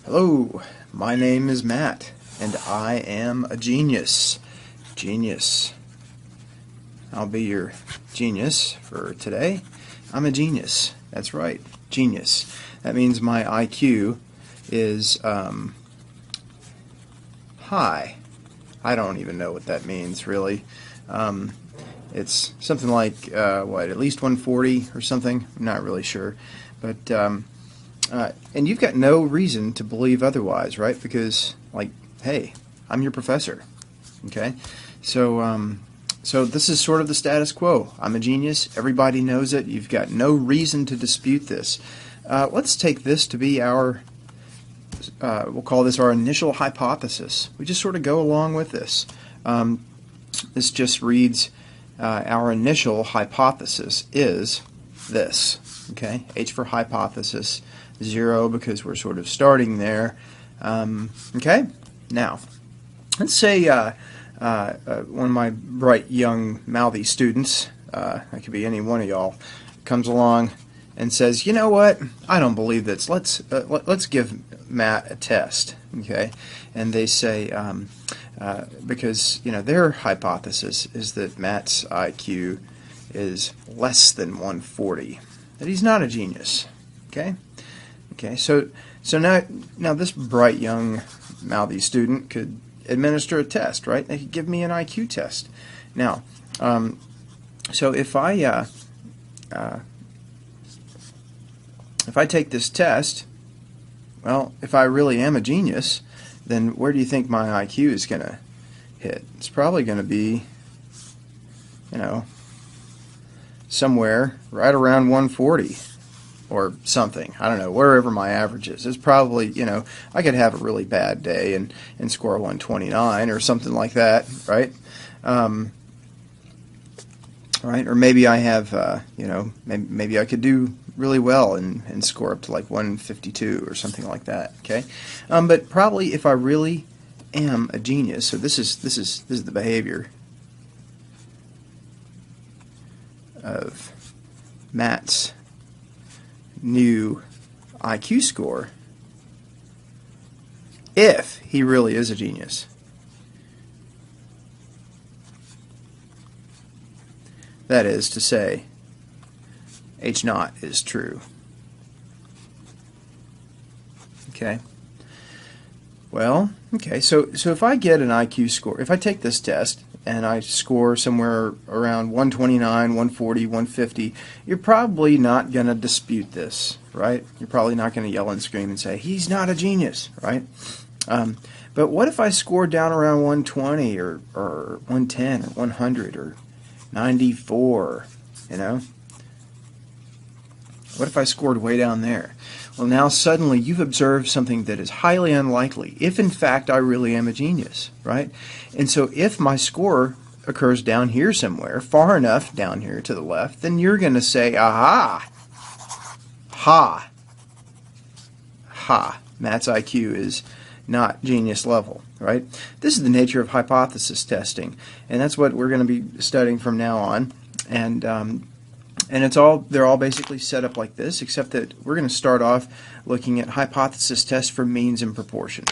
Hello, my name is Matt, and I am a genius. Genius. I'll be your genius for today. I'm a genius. That's right, genius. That means my IQ is high. I don't even know what that means, really. It's something like, at least 140 or something? I'm not really sure. But and you've got no reason to believe otherwise, right? Because, hey, I'm your professor, okay? So this is sort of the status quo. I'm a genius. Everybody knows it. You've got no reason to dispute this. Let's take this to be our, we'll call this our initial hypothesis. We just sort of go along with this. This just reads, our initial hypothesis is this, okay? H for hypothesis. 0 because we're sort of starting there. Okay, now let's say one of my bright young mouthy students, that could be any one of y'all, comes along and says, you know what, I don't believe this. Let's give Matt a test. Okay, and they say because their hypothesis is that Matt's IQ is less than 140, that he's not a genius. Okay. Okay, so now this bright young mouthy student could administer a test, right? They could give me an IQ test. Now, so if I take this test, well, if I really am a genius, then where do you think my IQ is going to hit? It's probably going to be, somewhere right around 140. Or something. I don't know, wherever my average is. It's probably, I could have a really bad day and score 129 or something like that, right? Right? Or maybe I have, maybe I could do really well and score up to like 152 or something like that, okay? But probably if I really am a genius, so this is the behavior of Matt's new IQ score, if he really is a genius. That is to say, H naught is true. Okay. Well, okay, so if I get an IQ score, if I take this test and I score somewhere around 129, 140, 150, you're probably not going to dispute this, right? You're probably not going to yell and scream and say, he's not a genius, right? But what if I scored down around 120 or 110 or 100 or 94, What if I scored way down there? Well, now suddenly you've observed something that is highly unlikely, if in fact I really am a genius, right? And so if my score occurs down here somewhere, far enough down here to the left, then you're going to say, aha, ha, ha, Matt's IQ is not genius level, right? This is the nature of hypothesis testing, and that's what we're going to be studying from now on. And they're all basically set up like this, except that we're going to start off looking at hypothesis tests for means and proportions.